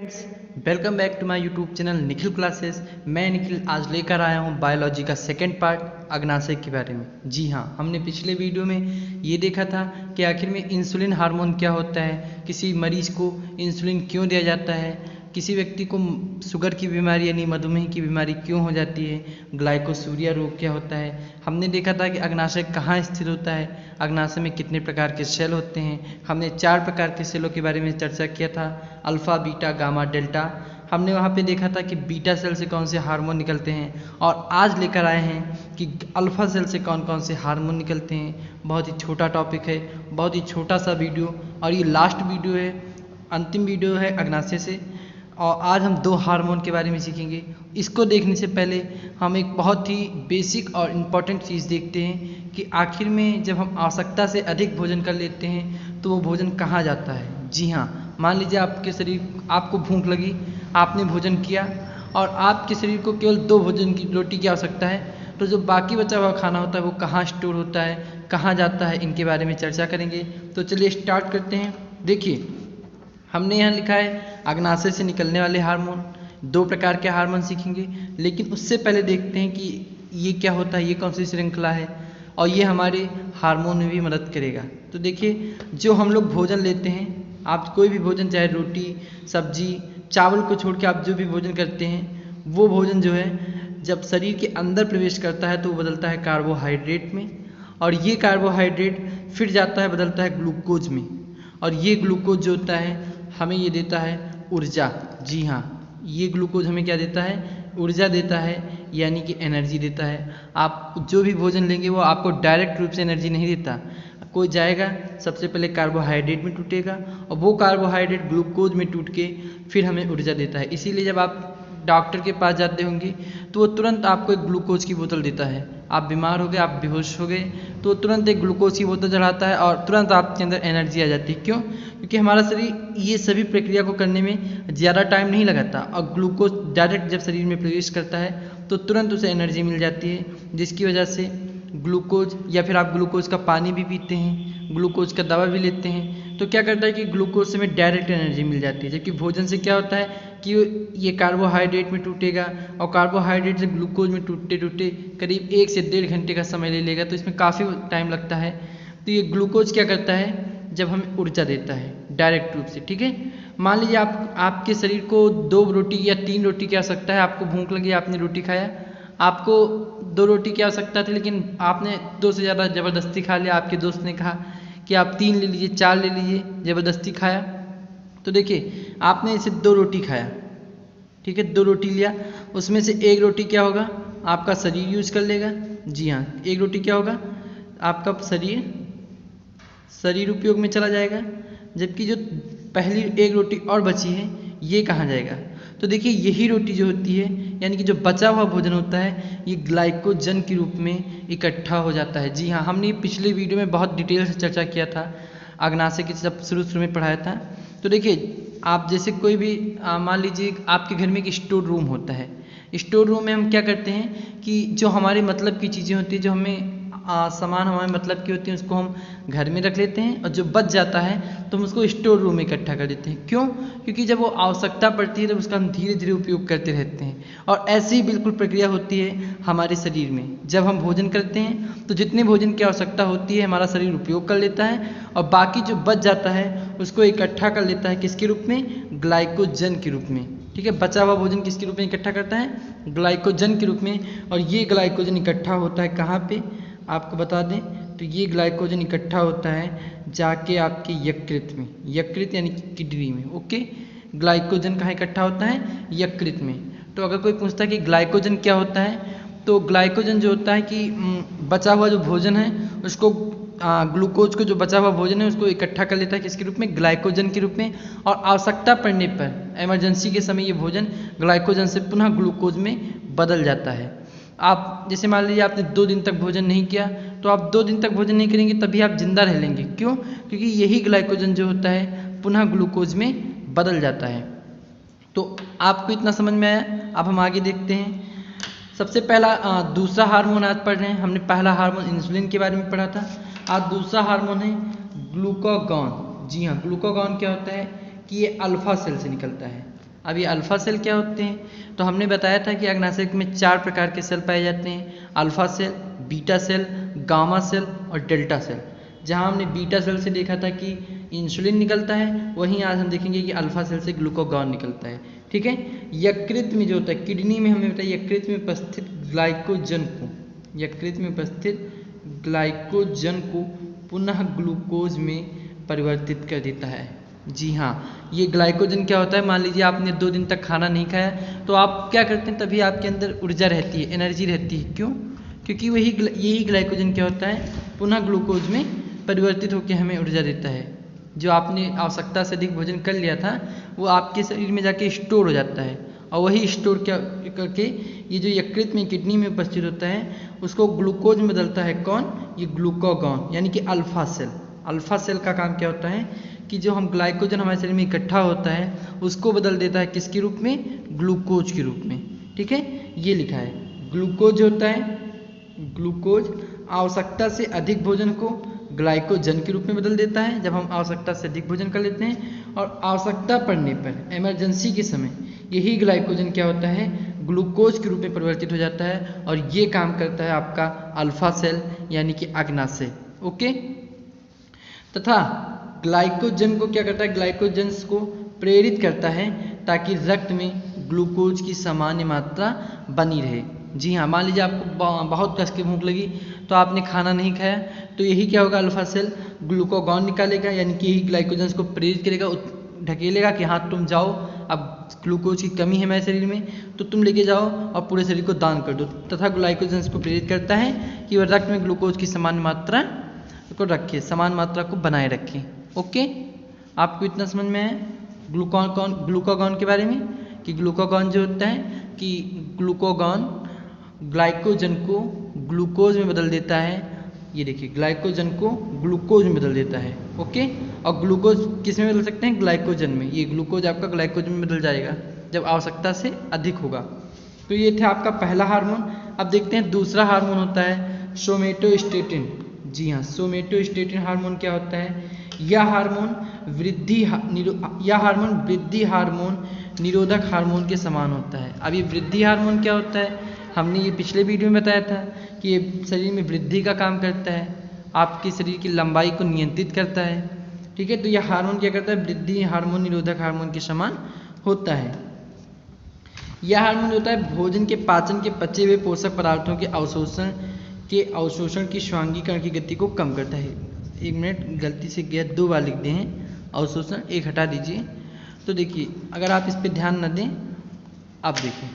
Friends, welcome back to my YouTube channel Nikhil classes. मैं निखिल आज लेकर आया हूं बायोलॉजी का सेकंड पार्ट अग्नाशय के बारे में। जी हां, हमने पिछले वीडियो में ये देखा था कि आखिर में इंसुलिन हार्मोन क्या होता है, किसी मरीज को इंसुलिन क्यों दिया जाता है, किसी व्यक्ति को शुगर की बीमारी यानी मधुमेह की बीमारी क्यों हो जाती है, ग्लाइकोसूरिया रोग क्या होता है। हमने देखा था कि अग्नाशय कहाँ स्थित होता है, अग्नाशय में कितने प्रकार के सेल होते हैं। हमने 4 प्रकार के सेलों के बारे में चर्चा किया था, अल्फा, बीटा, गामा, डेल्टा। हमने वहाँ पे देखा था कि बीटा सेल से कौन से हार्मोन निकलते हैं, और आज लेकर आए हैं कि अल्फा सेल से कौन कौन से हार्मोन निकलते हैं। बहुत ही छोटा टॉपिक है, बहुत ही छोटा सा वीडियो, और ये लास्ट वीडियो है, अंतिम वीडियो है अग्नाशय से। और आज हम 2 हार्मोन के बारे में सीखेंगे। इसको देखने से पहले हम एक बहुत ही बेसिक और इम्पॉर्टेंट चीज़ देखते हैं कि आखिर में जब हम आवश्यकता से अधिक भोजन कर लेते हैं तो वो भोजन कहाँ जाता है। जी हाँ, मान लीजिए आपको भूख लगी, आपने भोजन किया और आपके शरीर को केवल 2 भोजन की रोटी की आवश्यकता है, तो जो बाकी बचा हुआ खाना होता है वो कहाँ स्टोर होता है, कहाँ जाता है, इनके बारे में चर्चा करेंगे। तो चलिए स्टार्ट करते हैं। देखिए, हमने यहाँ लिखा है अग्नाशय से निकलने वाले हार्मोन। 2 प्रकार के हार्मोन सीखेंगे, लेकिन उससे पहले देखते हैं कि ये क्या होता है, ये कौन सी श्रृंखला है, और ये हमारे हार्मोन में भी मदद करेगा। तो देखिए, जो हम लोग भोजन लेते हैं, आप कोई भी भोजन, चाहे रोटी, सब्जी, चावल को छोड़ के आप जो भी भोजन करते हैं, वो भोजन जो है जब शरीर के अंदर प्रवेश करता है तो वो बदलता है कार्बोहाइड्रेट में, और ये कार्बोहाइड्रेट फिर जाता है बदलता है ग्लूकोज में, और ये ग्लूकोज जो होता है हमें ये देता है ऊर्जा। जी हाँ, ये ग्लूकोज हमें क्या देता है, ऊर्जा देता है, यानी कि एनर्जी देता है। आप जो भी भोजन लेंगे वो आपको डायरेक्ट रूप से एनर्जी नहीं देता, कोई जाएगा सबसे पहले कार्बोहाइड्रेट में टूटेगा, और वो कार्बोहाइड्रेट ग्लूकोज में टूट के फिर हमें ऊर्जा देता है। इसीलिए जब आप डॉक्टर के पास जाते होंगे तो वो तुरंत आपको एक ग्लूकोज की बोतल देता है। आप बीमार हो गए, आप बेहोश हो गए, तो तुरंत एक ग्लूकोज की बोतल चढ़ाता है और तुरंत आपके अंदर एनर्जी आ जाती है। क्यों? क्योंकि हमारा शरीर ये सभी प्रक्रिया को करने में ज़्यादा टाइम नहीं लगाता, और ग्लूकोज डायरेक्ट जब शरीर में प्रवेश करता है तो तुरंत उसे एनर्जी मिल जाती है, जिसकी वजह से ग्लूकोज, या फिर आप ग्लूकोज का पानी भी पीते हैं, ग्लूकोज का दवा भी लेते हैं, तो क्या करता है कि ग्लूकोज से हमें डायरेक्ट एनर्जी मिल जाती है। जबकि भोजन से क्या होता है कि ये कार्बोहाइड्रेट में टूटेगा, और कार्बोहाइड्रेट से ग्लूकोज में टूटते टूटते करीब 1 से 1.5 घंटे का समय ले लेगा, तो इसमें काफ़ी टाइम लगता है। तो ये ग्लूकोज क्या करता है, जब हमें ऊर्जा देता है डायरेक्ट रूप से। ठीक है, मान लीजिए आपके शरीर को 2 रोटी या 3 रोटी की आवश्यकता है, आपको भूख लगी, आपने रोटी खाया, आपको 2 रोटी की आवश्यकता थी, लेकिन आपने 2 से ज़्यादा ज़बरदस्ती खा लिया। आपके दोस्त ने कहा कि आप 3 ले लीजिए, 4 ले लीजिए, ज़बरदस्ती खाया। तो देखिए, आपने इसे 2 रोटी खाया, ठीक है, 2 रोटी लिया, उसमें से 1 रोटी क्या होगा, आपका शरीर यूज कर लेगा। जी हाँ, 1 रोटी क्या होगा, आपका शरीर उपयोग में चला जाएगा, जबकि जो पहली 1 रोटी और बची है ये कहाँ जाएगा। तो देखिए, यही रोटी जो होती है, यानी कि जो बचा हुआ भोजन होता है, ये ग्लाइकोजन के रूप में इकट्ठा हो जाता है। जी हाँ, हमने पिछले वीडियो में बहुत डिटेल से चर्चा किया था, अग्नाशय की जब शुरू में पढ़ाया था। तो देखिए, आप जैसे कोई भी मान लीजिए आपके घर में एक स्टोर रूम होता है। स्टोर रूम में हम क्या करते हैं कि जो हमारे मतलब की चीज़ें होती हैं, जो हमें सामान हमारे मतलब की होती हैं, उसको हम घर में रख लेते हैं, और जो बच जाता है तो हम उसको स्टोर रूम में इकट्ठा कर देते हैं। क्यों? क्योंकि जब वो आवश्यकता पड़ती है तब उसका हम धीरे धीरे उपयोग करते रहते हैं। और ऐसी ही बिल्कुल प्रक्रिया होती है हमारे शरीर में। जब हम भोजन करते हैं तो जितने भोजन की आवश्यकता होती है हमारा शरीर उपयोग कर लेता है, और बाकी जो बच जाता है उसको इकट्ठा कर लेता है, किसके रूप में, ग्लाइकोजन के रूप में। ठीक है, बचा हुआ भोजन किसके रूप में इकट्ठा करता है, ग्लाइकोजन के रूप में। और ये ग्लाइकोजन इकट्ठा होता है कहाँ पे, आपको बता दें, तो ये ग्लाइकोजन इकट्ठा होता है जाके आपके यकृत में, यकृत यानी कि किडनी में। ओके, ग्लाइकोजन कहाँ इकट्ठा होता है, यकृत में। तो अगर कोई पूछता है कि ग्लाइकोजन क्या होता है, तो ग्लाइकोजन जो होता है कि बचा हुआ जो भोजन है उसको, ग्लूकोज को, जो बचा हुआ भोजन है उसको इकट्ठा कर लेता है किसके रूप में, ग्लाइकोजन के रूप में। और आवश्यकता पड़ने पर, इमरजेंसी के समय, ये भोजन ग्लाइकोजन से पुनः ग्लूकोज में बदल जाता है। आप जैसे मान लीजिए आपने 2 दिन तक भोजन नहीं किया, तो आप 2 दिन तक भोजन नहीं करेंगे तभी आप जिंदा रह लेंगे। क्यों? क्योंकि यही ग्लाइकोजन जो होता है पुनः ग्लूकोज में बदल जाता है। तो आपको इतना समझ में आया। अब हम आगे देखते हैं। सबसे पहला दूसरा हार्मोन आज पढ़ रहे हैं। हमने पहला हार्मोन इंसुलिन के बारे में पढ़ा था, आज दूसरा हार्मोन है ग्लूकागॉन। जी हाँ, ग्लूकागॉन क्या होता है कि ये अल्फा सेल से निकलता है। अब ये अल्फा सेल क्या होते हैं? तो हमने बताया था कि अग्नाशय में 4 प्रकार के सेल पाए जाते हैं, alpha cell, beta cell, gamma cell और डेल्टा सेल। जहाँ हमने बीटा सेल से देखा था कि इंसुलिन निकलता है, वहीं आज हम देखेंगे कि अल्फा सेल से ग्लूकागॉन निकलता है। ठीक है। यकृत में जो होता है, किडनी में हमें बताया यकृत में उपस्थित ग्लाइकोजन को पुनः ग्लूकोज में परिवर्तित कर देता है। जी हाँ, ये ग्लाइकोजन क्या होता है? मान लीजिए आपने 2 दिन तक खाना नहीं खाया, तो आप क्या करते हैं? तभी आपके अंदर ऊर्जा रहती है, एनर्जी रहती है। क्यों? क्योंकि यही ग्लाइकोजन क्या होता है? पुनः ग्लूकोज में परिवर्तित होकर हमें ऊर्जा देता है। जो आपने आवश्यकता से अधिक भोजन कर लिया था, वो आपके शरीर में जाके स्टोर हो जाता है, और वही स्टोर क्या करके ये जो यकृत में, किडनी में उपस्थित होता है, उसको ग्लूकोज में बदलता है। कौन? ये ग्लूकागॉन, यानी कि अल्फा सेल। अल्फा सेल का काम क्या होता है कि जो हम ग्लाइकोजन हमारे शरीर में इकट्ठा होता है, उसको बदल देता है किसके रूप में? ग्लूकोज के रूप में। ठीक है, ये लिखा है। ग्लूकोज होता है, ग्लूकोज आवश्यकता से अधिक भोजन को ग्लाइकोजन के रूप में बदल देता है, जब हम आवश्यकता से अधिक भोजन कर लेते हैं, और आवश्यकता पड़ने पर, इमरजेंसी के समय, यही ग्लाइकोजन क्या होता है? ग्लूकोज के रूप में परिवर्तित हो जाता है, और ये काम करता है आपका अल्फा सेल यानी कि अग्नाशय। ओके। तथा ग्लाइकोजन को क्या करता है? ग्लाइकोजन को प्रेरित करता है ताकि रक्त में ग्लूकोज की सामान्य मात्रा बनी रहे। जी हाँ, मान लीजिए आपको बहुत कस के भूख लगी, तो आपने खाना नहीं खाया, तो यही क्या होगा? अल्फा सेल ग्लूकागॉन निकालेगा, यानी कि यही ग्लाइकोजन को प्रेरित करेगा, ढकेलेगा कि हाँ तुम जाओ, अब ग्लूकोज की कमी है मेरे शरीर में, तो तुम लेके जाओ और पूरे शरीर को दान कर दो। तथा ग्लाइकोजन को प्रेरित करता है कि वह रक्त में ग्लूकोज की समान मात्रा को रखे, समान मात्रा को बनाए रखे। ओके, आपको इतना समझ में है ग्लूकागॉन के बारे में, कि ग्लूकागॉन जो होता है कि ग्लूकागॉन ग्लाइकोजन को ग्लूकोज में बदल देता है। ये देखिए, ग्लाइकोजन को ग्लूकोज में बदल देता है। ओके, और ग्लूकोज किस में बदल सकते हैं? ग्लाइकोजन में। ये ग्लूकोज आपका ग्लाइकोजन में बदल जाएगा जब आवश्यकता से अधिक होगा। तो ये था आपका पहला हार्मोन। अब देखते हैं दूसरा हार्मोन होता है सोमेटोस्टेटिन। जी हाँ, सोमेटोस्टेटिन हार्मोन क्या होता है? यह हार्मोन वृद्धि हार्मोन निरोधक हार्मोन के समान होता है। अब ये वृद्धि हार्मोन क्या होता है? हमने ये पिछले वीडियो में बताया था कि ये शरीर में वृद्धि का काम करता है, आपके शरीर की लंबाई को नियंत्रित करता है। ठीक है, तो यह हार्मोन क्या करता है? वृद्धि हार्मोन निरोधक हार्मोन के समान होता है। यह हार्मोन होता है भोजन के पाचन के पचे हुए पोषक पदार्थों के अवशोषण की स्वांगीकरण की गति को कम करता है। 1 मिनट, गलती से गया, 2 बार लिख दिए हैं अवशोषण, 1 हटा दीजिए। तो देखिए, अगर आप इस पर ध्यान न दें, अब देखिए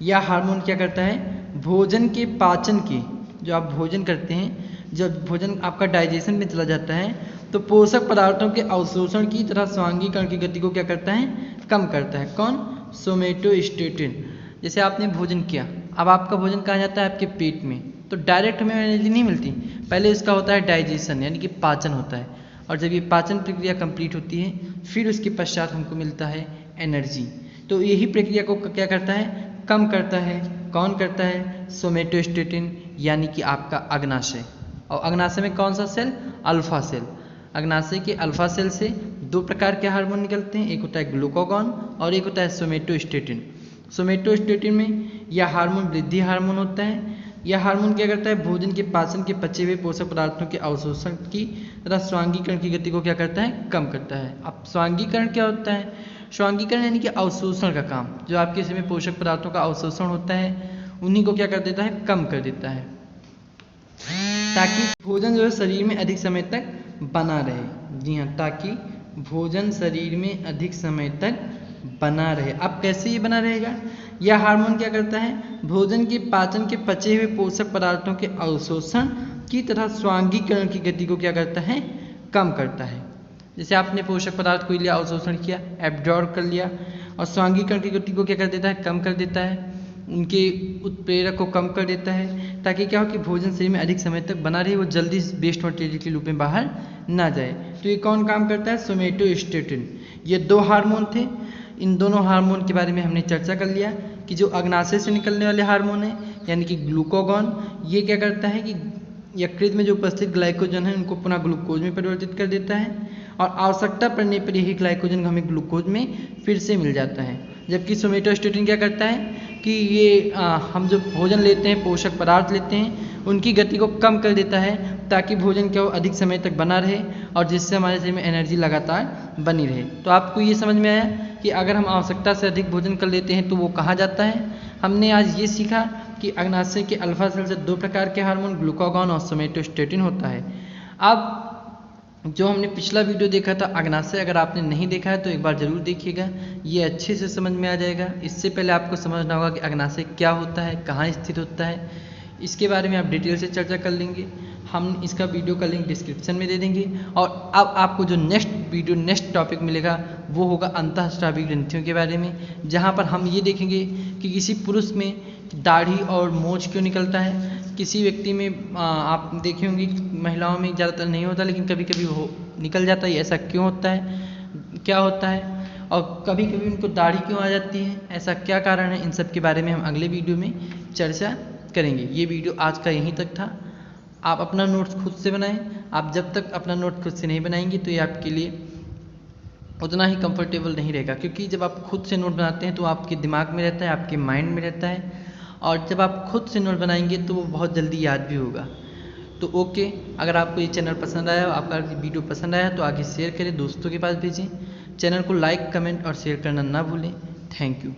यह हार्मोन क्या करता है? भोजन के पाचन की, जो आप भोजन करते हैं, जब भोजन आपका डाइजेशन में चला जाता है, तो पोषक पदार्थों के अवशोषण की तथा स्वांगीकरण की गति को क्या करता है? कम करता है। कौन? सोमेटोस्टेटिन। जैसे आपने भोजन किया, अब आपका भोजन कहाँ जाता है? आपके पेट में। तो डायरेक्ट हमें एनर्जी नहीं मिलती, पहले इसका होता है डाइजेशन, यानी कि पाचन होता है, और जब ये पाचन प्रक्रिया कंप्लीट होती है, फिर उसके पश्चात हमको मिलता है एनर्जी। तो यही प्रक्रिया को क्या करता है? कम करता है। कौन करता है? सोमेटोस्टेटिन, यानी कि आपका अग्नाशय। और अग्नाशय में कौन सा सेल? Alpha cell. अग्नाशय के अल्फा सेल से 2 प्रकार के हार्मोन निकलते हैं, एक होता है ग्लूकागॉन और एक होता है सोमेटोस्टेटिन। सोमेटोस्टेटिन में यह हार्मोन वृद्धि हार्मोन होता है। यह हार्मोन क्या करता है? भोजन के पाचन के पचे हुए पोषक पदार्थों के अवशोषण की तथा स्वांगीकरण की गति को क्या करता है? कम करता है। अब स्वांगीकरण क्या होता है? स्वांगीकरण यानी कि अवशोषण का काम, जो आपके शरीर में पोषक पदार्थों का अवशोषण होता है, उन्हीं को क्या कर देता है? कम कर देता है, ताकि भोजन जो है शरीर में अधिक समय तक बना रहे। जी हाँ, ताकि भोजन शरीर में अधिक समय तक बना रहे। अब कैसे ये बना रहेगा? यह हार्मोन क्या करता है? भोजन के पाचन के पचे हुए पोषक पदार्थों के अवशोषण की तथा स्वांगीकरण की गति को क्या करता है? कम करता है। जैसे आपने पोषक पदार्थ को लिया, अवशोषण किया, एब्जॉर्ब कर लिया, और स्वांगीकरण की गति को क्या कर देता है? कम कर देता है, उनके उत्प्रेरक को कम कर देता है, ताकि क्या हो कि भोजन शरीर में अधिक समय तक बना रहे, वो जल्दी वेस्ट मटेरियल के रूप में बाहर ना जाए। तो ये कौन काम करता है? सोमेटोस्टेटिन। ये 2 हार्मोन थे। इन दोनों हार्मोन के बारे में हमने चर्चा कर लिया कि जो अग्नाशय से निकलने वाले हार्मोन है, यानी कि ग्लूकागॉन, ये क्या करता है कि यकृत में जो उपस्थित ग्लाइकोजन है उनको पुनः ग्लूकोज में परिवर्तित कर देता है, और आवश्यकता पड़ने पर यही ग्लाइकोजन हमें ग्लूकोज में फिर से मिल जाता है। जबकि सोमेटोस्टेटिन क्या करता है कि ये हम जो भोजन लेते हैं, पोषक पदार्थ लेते हैं, उनकी गति को कम कर देता है ताकि भोजन क्या हो अधिक समय तक बना रहे और जिससे हमारे शरीर में एनर्जी लगातार बनी रहे। तो आपको ये समझ में आया कि अगर हम आवश्यकता से अधिक भोजन कर लेते हैं तो वो कहा जाता है। हमने आज ये सीखा कि अग्नाशय के अल्फा सेल से 2 प्रकार के हार्मोन ग्लूकागॉन और सोमेटोस्टेटिन होता है। अब जो हमने पिछला वीडियो देखा था अग्नाशय, अगर आपने नहीं देखा है तो एक बार जरूर देखिएगा, ये अच्छे से समझ में आ जाएगा। इससे पहले आपको समझना होगा कि अग्नाशय क्या होता है, कहाँ स्थित होता है, इसके बारे में आप डिटेल से चर्चा कर लेंगे। हम इसका वीडियो का लिंक डिस्क्रिप्शन में दे देंगे। और अब आपको जो नेक्स्ट टॉपिक मिलेगा वो होगा अंतःस्रावी ग्रंथियों के बारे में, जहाँ पर हम ये देखेंगे कि किसी पुरुष में दाढ़ी और मोछ क्यों निकलता है। किसी व्यक्ति में आप देखे होंगे महिलाओं में ज़्यादातर नहीं होता लेकिन कभी कभी वो निकल जाता है, ऐसा क्यों होता है, क्या होता है, और कभी कभी उनको दाढ़ी क्यों आ जाती है, ऐसा क्या कारण है, इन सब के बारे में हम अगले वीडियो में चर्चा करेंगे। ये वीडियो आज का यहीं तक था। आप अपना नोट्स खुद से बनाएं। आप जब तक अपना नोट खुद से नहीं बनाएंगे तो ये आपके लिए उतना ही कंफर्टेबल नहीं रहेगा, क्योंकि जब आप खुद से नोट बनाते हैं तो आपके दिमाग में रहता है, आपके माइंड में रहता है, और जब आप खुद से नोट बनाएंगे तो वो बहुत जल्दी याद भी होगा। तो ओके, अगर आपको ये चैनल पसंद आया, आपका वीडियो पसंद आया तो आगे शेयर करें, दोस्तों के पास भेजें। चैनल को लाइक, कमेंट और शेयर करना ना भूलें। Thank you.